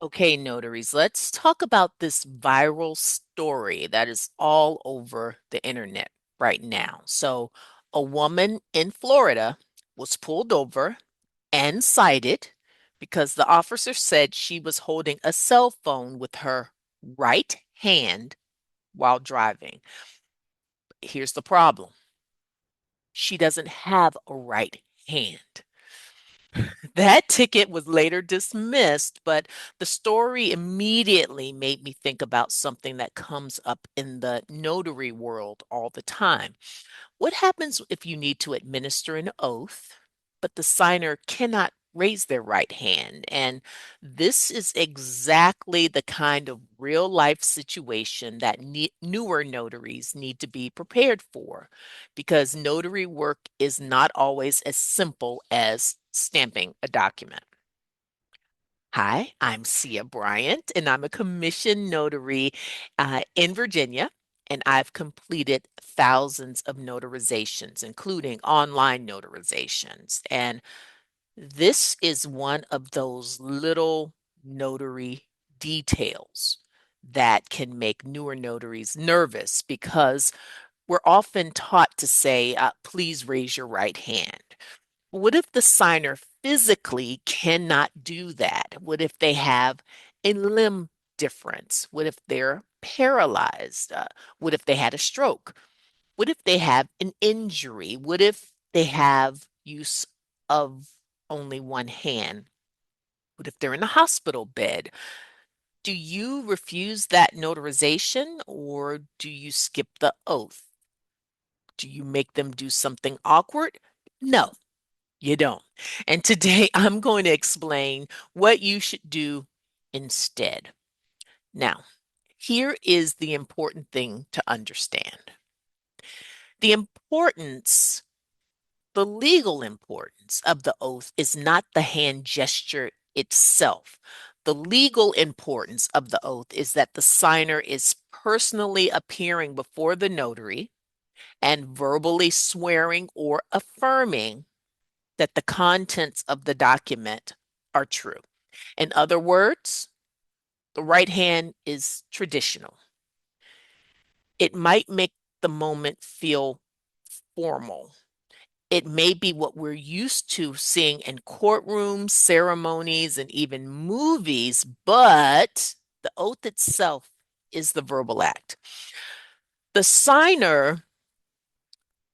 Okay, notaries, let's talk about this viral story that is all over the internet right now. So, a woman in Florida was pulled over and cited because the officer said she was holding a cell phone with her right hand while driving. Here's the problem. She doesn't have a right hand. That ticket was later dismissed, but the story immediately made me think about something that comes up in the notary world all the time. What happens if you need to administer an oath, but the signer cannot raise their right hand? And this is exactly the kind of real life situation that newer notaries need to be prepared for, because notary work is not always as simple as stamping a document. Hi, I'm Sia Bryant, and I'm a commissioned notary in Virginia, and I've completed thousands of notarizations, including online notarizations. And this is one of those little notary details that can make newer notaries nervous because we're often taught to say, please raise your right hand. What if the signer physically cannot do that? What if they have a limb difference? What if they're paralyzed? What if they had a stroke? What if they have an injury? What if they have use of only one hand? What if they're in a hospital bed? Do you refuse that notarization or do you skip the oath? Do you make them do something awkward? No. You don't. And today I'm going to explain what you should do instead. Now, here is the important thing to understand. The importance, the legal importance of the oath is not the hand gesture itself. The legal importance of the oath is that the signer is personally appearing before the notary and verbally swearing or affirming that the contents of the document are true. In other words, the right hand is traditional. It might make the moment feel formal. It may be what we're used to seeing in courtrooms, ceremonies, and even movies, but the oath itself is the verbal act. The signer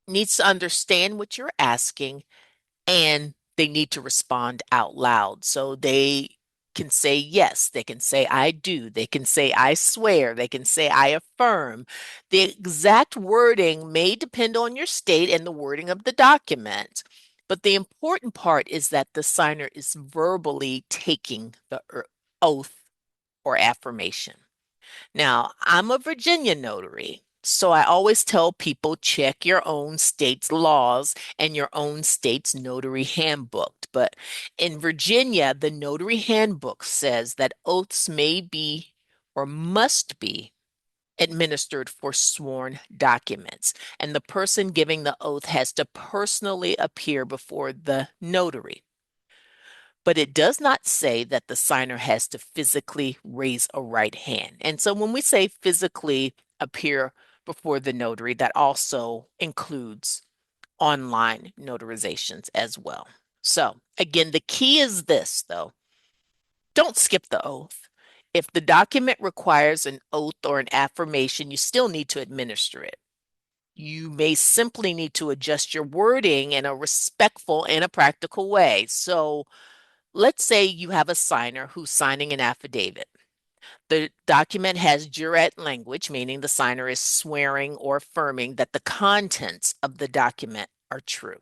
needs to understand what you're asking and they need to respond out loud. So they can say yes, they can say I do, they can say I swear, they can say I affirm. The exact wording may depend on your state and the wording of the document. But the important part is that the signer is verbally taking the oath or affirmation. Now, I'm a Virginia notary, so I always tell people check your own state's laws and your own state's notary handbook. But in Virginia, the notary handbook says that oaths may be or must be administered for sworn documents, and the person giving the oath has to personally appear before the notary. But it does not say that the signer has to physically raise a right hand. And so when we say physically appear before the notary, that also includes online notarizations as well. So again, the key is this though, don't skip the oath. If the document requires an oath or an affirmation, you still need to administer it. You may simply need to adjust your wording in a respectful and a practical way. So let's say you have a signer who's signing an affidavit. The document has jurat language, meaning the signer is swearing or affirming that the contents of the document are true.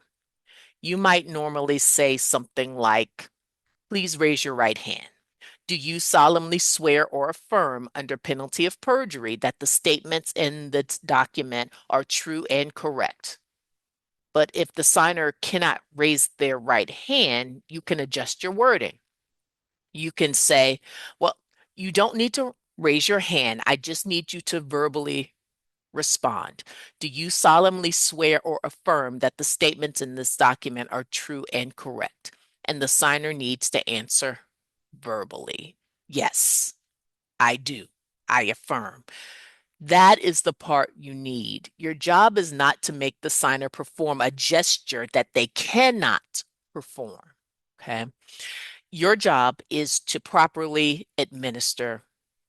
You might normally say something like, please raise your right hand. Do you solemnly swear or affirm under penalty of perjury that the statements in the document are true and correct? But if the signer cannot raise their right hand, you can adjust your wording. You can say, well, you don't need to raise your hand. I just need you to verbally respond. Do you solemnly swear or affirm that the statements in this document are true and correct? And the signer needs to answer verbally. Yes, I do. I affirm. That is the part you need. Your job is not to make the signer perform a gesture that they cannot perform. Okay. Your job is to properly administer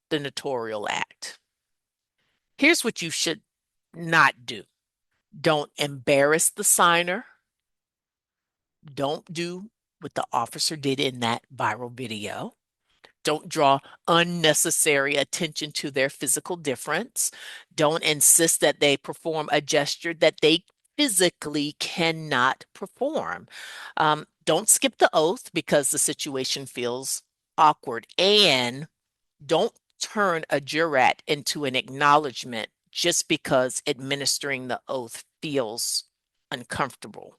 the notarial act. Here's what you should not do. Don't embarrass the signer. Don't do what the officer did in that viral video. Don't draw unnecessary attention to their physical difference. Don't insist that they perform a gesture that they physically cannot perform. Don't skip the oath because the situation feels awkward. And don't turn a jurat into an acknowledgement just because administering the oath feels uncomfortable.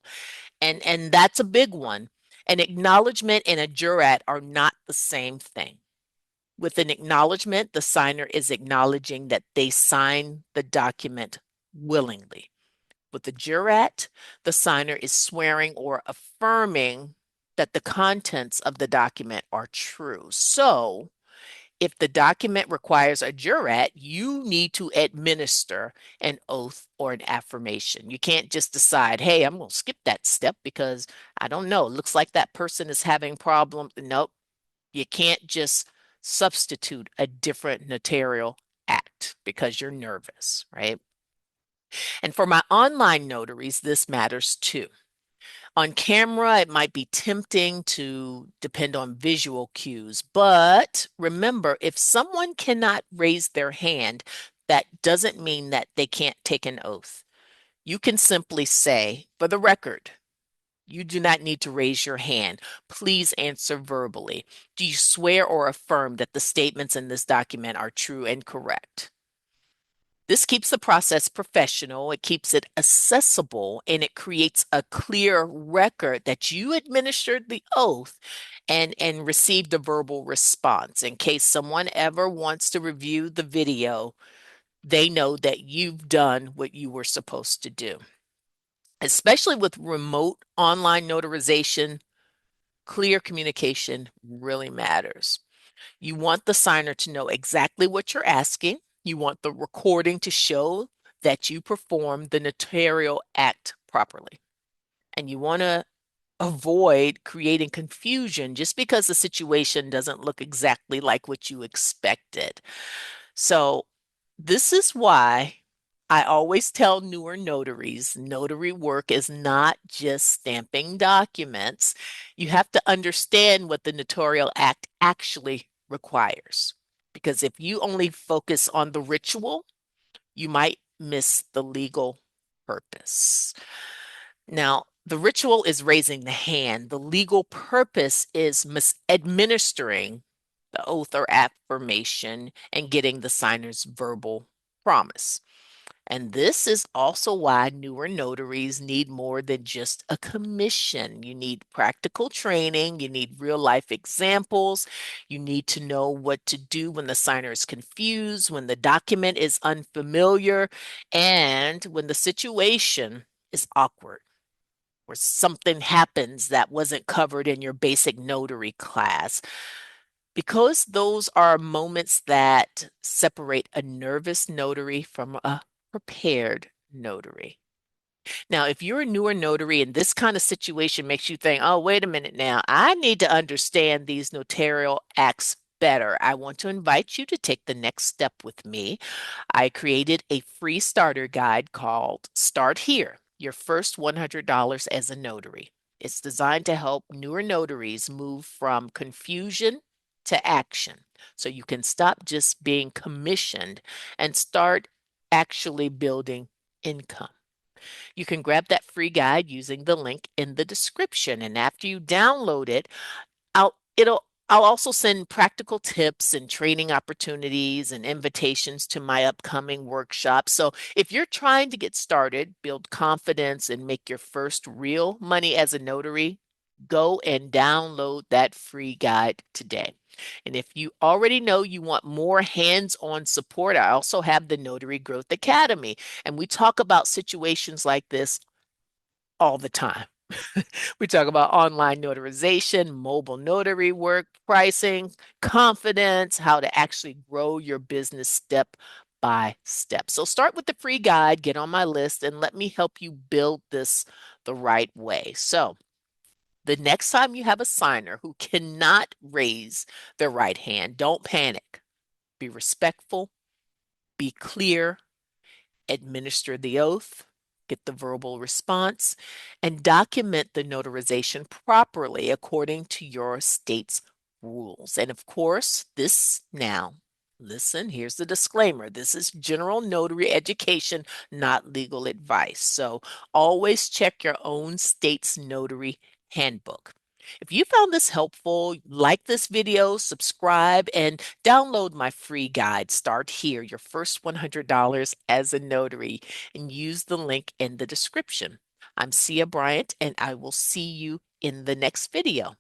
And that's a big one. An acknowledgement and a jurat are not the same thing. With an acknowledgement, the signer is acknowledging that they sign the document willingly. With the jurat, the signer is swearing or affirming that the contents of the document are true. So, if the document requires a jurat, you need to administer an oath or an affirmation. You can't just decide, hey, I'm going to skip that step because I don't know. It looks like that person is having problems. Nope. You can't just substitute a different notarial act because you're nervous, right? And for my online notaries, this matters too. On camera, it might be tempting to depend on visual cues, but remember, if someone cannot raise their hand, that doesn't mean that they can't take an oath. You can simply say, for the record, you do not need to raise your hand. Please answer verbally. Do you swear or affirm that the statements in this document are true and correct? This keeps the process professional, it keeps it accessible, and it creates a clear record that you administered the oath and received a verbal response. In case someone ever wants to review the video, they know that you've done what you were supposed to do. Especially with remote online notarization, clear communication really matters. You want the signer to know exactly what you're asking. You want the recording to show that you performed the notarial act properly. And you want to avoid creating confusion just because the situation doesn't look exactly like what you expected. So, this is why I always tell newer notaries notary work is not just stamping documents. You have to understand what the Notarial Act actually requires. Because if you only focus on the ritual, you might miss the legal purpose. Now, the ritual is raising the hand. The legal purpose is administering the oath or affirmation and getting the signer's verbal promise. And this is also why newer notaries need more than just a commission. You need practical training, you need real life examples, you need to know what to do when the signer is confused, when the document is unfamiliar, and when the situation is awkward or something happens that wasn't covered in your basic notary class. Because those are moments that separate a nervous notary from a prepared notary. Now, if you're a newer notary and this kind of situation makes you think, oh, wait a minute now, I need to understand these notarial acts better, I want to invite you to take the next step with me. I created a free starter guide called Start Here, Your First $100 as a Notary. It's designed to help newer notaries move from confusion to action so you can stop just being commissioned and start actually building income. You can grab that free guide using the link in the description. And after you download it, I'll also send practical tips and training opportunities and invitations to my upcoming workshops. So if you're trying to get started, build confidence, and make your first real money as a notary, go and download that free guide today. And if you already know you want more hands-on support, I also have the Notary Growth Academy. And we talk about situations like this all the time. We talk about online notarization, mobile notary work, pricing, confidence, how to actually grow your business step by step. So start with the free guide, get on my list, and let me help you build this the right way. So the next time you have a signer who cannot raise their right hand, don't panic. Be respectful, be clear, administer the oath, get the verbal response, and document the notarization properly according to your state's rules. And of course, this now, listen, here's the disclaimer. This is general notary education, not legal advice. So always check your own state's notary handbook. If you found this helpful, like this video, subscribe, and download my free guide. Start here, your first $100 as a notary, and use the link in the description. I'm Cia Bryant, and I will see you in the next video.